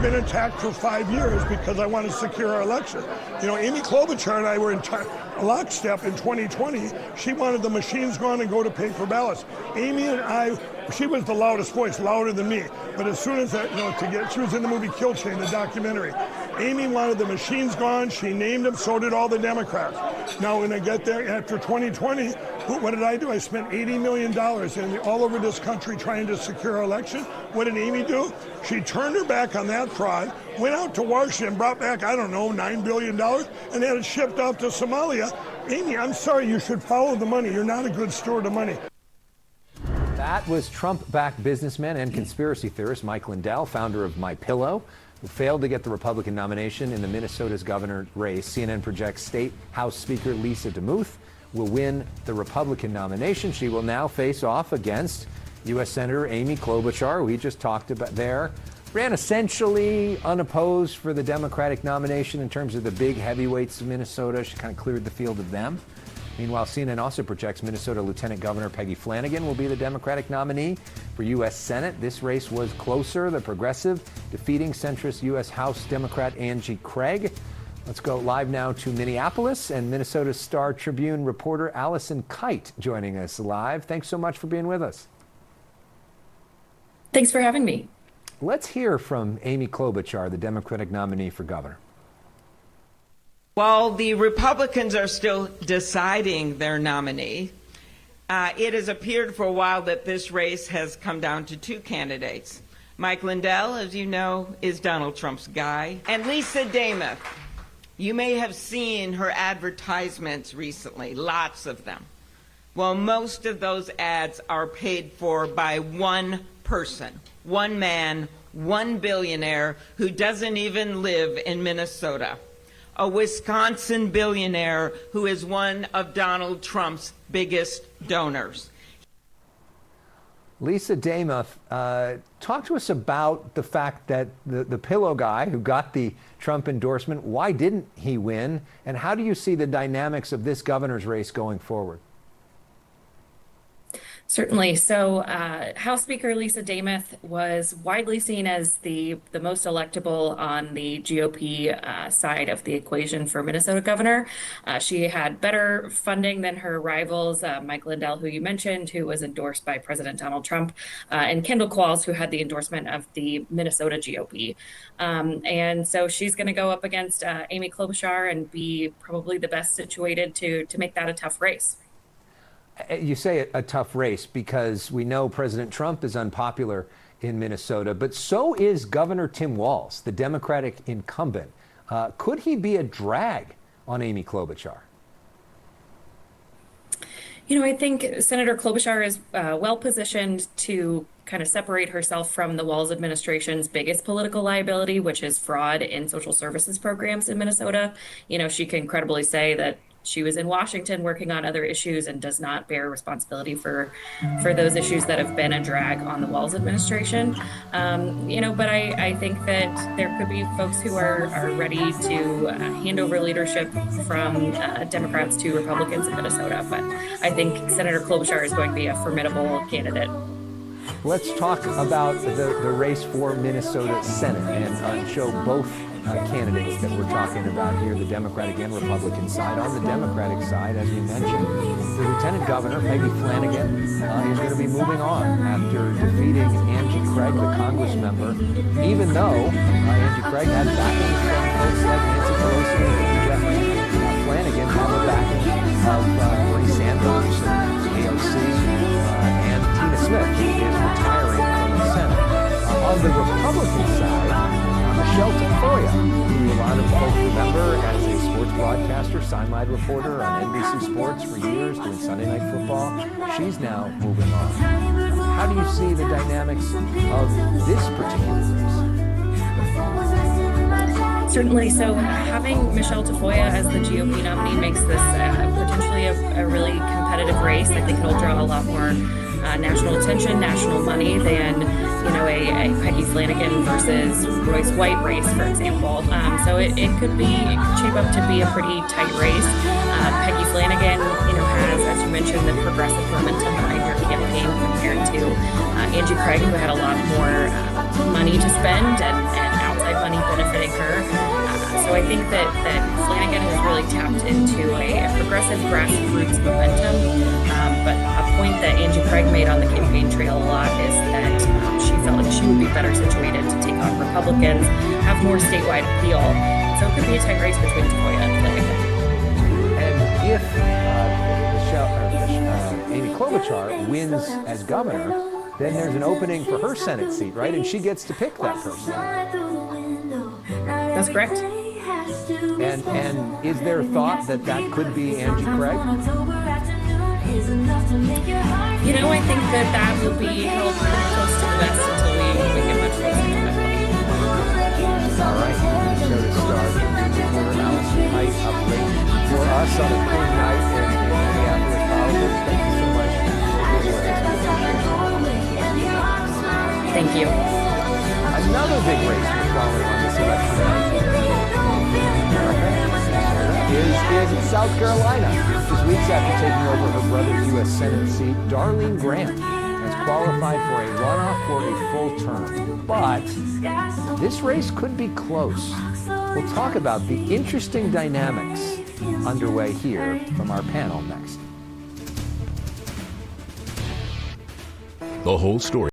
I've been attacked for 5 years because I want to secure our election. You know, Amy Klobuchar and I were in lockstep in 2020. She wanted the machines gone and go to paper ballots. Amy and I, she was the loudest voice, louder than me. But as soon as that, she was in the movie Kill Chain, the documentary. Amy wanted the machines gone. She named them. So did all the Democrats. Now, when I get there after 2020, what did I do? I spent $80 million all over this country trying to secure our election. What did Amy do? She turned her back on that fraud, went out to Washington, brought back, I don't know, $9 billion, and had it shipped off to Somalia. Amy, I'm sorry, you should follow the money. You're not a good steward of money. That was Trump-backed businessman and conspiracy theorist Mike Lindell, founder of MyPillow, who failed to get the Republican nomination in the Minnesota's governor race. CNN projects State House Speaker Lisa DeMuth will win the Republican nomination. She will now face off against U.S. Senator Amy Klobuchar, who we just talked about there. Ran essentially unopposed for the Democratic nomination in terms of the big heavyweights of Minnesota. She kind of cleared the field of them. Meanwhile, CNN also projects Minnesota Lieutenant Governor Peggy Flanagan will be the Democratic nominee for U.S. Senate. This race was closer, the progressive defeating centrist U.S. House Democrat Angie Craig. Let's go live now to Minneapolis and Minnesota Star Tribune reporter Allison Kite joining us live. Thanks so much for being with us. Thanks for having me. Let's hear from Amy Klobuchar, the Democratic nominee for governor. While the Republicans are still deciding their nominee, it has appeared for a while that this race has come down to two candidates. Mike Lindell, as you know, is Donald Trump's guy, and Lisa DeMuth. You may have seen her advertisements recently, lots of them. Well, most of those ads are paid for by one person, one man, one billionaire who doesn't even live in Minnesota. A Wisconsin billionaire who is one of Donald Trump's biggest donors. Lisa DeMuth, talk to us about the fact that the pillow guy who got the Trump endorsement, why didn't he win? And how do you see the dynamics of this governor's race going forward? Certainly. So House Speaker Lisa DeMuth was widely seen as the most electable on the GOP side of the equation for Minnesota governor. She had better funding than her rivals, Mike Lindell, who you mentioned, who was endorsed by President Donald Trump, and Kendall Qualls, who had the endorsement of the Minnesota GOP. And so she's going to go up against Amy Klobuchar and be probably the best situated to make that a tough race. You say a tough race because we know President Trump is unpopular in Minnesota, but so is Governor Tim Walz, the Democratic incumbent. Could he be a drag on Amy Klobuchar? You know, I think Senator Klobuchar is well positioned to kind of separate herself from the Walz administration's biggest political liability, which is fraud in social services programs in Minnesota. You know, she can credibly say that she was in Washington working on other issues and does not bear responsibility for those issues that have been a drag on the Walz administration. You know, but I think that there could be folks who are ready to hand over leadership from Democrats to Republicans in Minnesota. But I think Senator Klobuchar is going to be a formidable candidate. Let's talk about the race for Minnesota Senate and show both candidates that we're talking about here, the Democratic and Republican side. On the Democratic side, as we mentioned, the Lieutenant Governor, Peggy Flanagan, is going to be moving on after defeating Angie Craig, the Congress member, even though Angie Craig had backing from folks like Nancy Pelosi and Jeff Flanagan had the backing of Bernie Sanders, AOC, and Tina Smith, who is retiring from the Senate. On the Republican side, Michelle Tafoya, who a lot of folks remember as a sports broadcaster, sideline reporter on NBC Sports for years, doing Sunday Night Football. She's now moving on. How do you see the dynamics of this particular race? Certainly. So having Michelle Tafoya as the GOP nominee makes this potentially a really competitive race. I think it'll draw a lot more national attention, national money than, you know, a Peggy Flanagan versus Royce White race, for example. So it could shape up to be a pretty tight race. Peggy Flanagan, you know, has, as you mentioned, the progressive momentum behind her campaign compared to Angie Craig, who had a lot more money to spend and outside her. So I think that Flanagan has really tapped into a progressive grassroots momentum. But a point that Angie Craig made on the campaign trail a lot is that she felt like she would be better situated to take on Republicans, have more statewide appeal. So it could be a tight race between Tafoya and Flanagan. And if Amy Klobuchar wins as governor, then there's an opening for her Senate seat, right? And she gets to pick that person. That's correct. And is there thought that that could be Angie Craig? You know, I think that will be held pretty close to the vest until we get much closer to that point. All right. So to start, CurrentEvents height update for us on a clean night in Minneapolis politics. Thank you so much for your work. Thank you. Another big race we're following on this election night is in South Carolina. Just weeks after taking over her brother's U.S. Senate seat, Darlene Grant has qualified for a runoff for a full term. But this race could be close. We'll talk about the interesting dynamics underway here from our panel next. The whole story.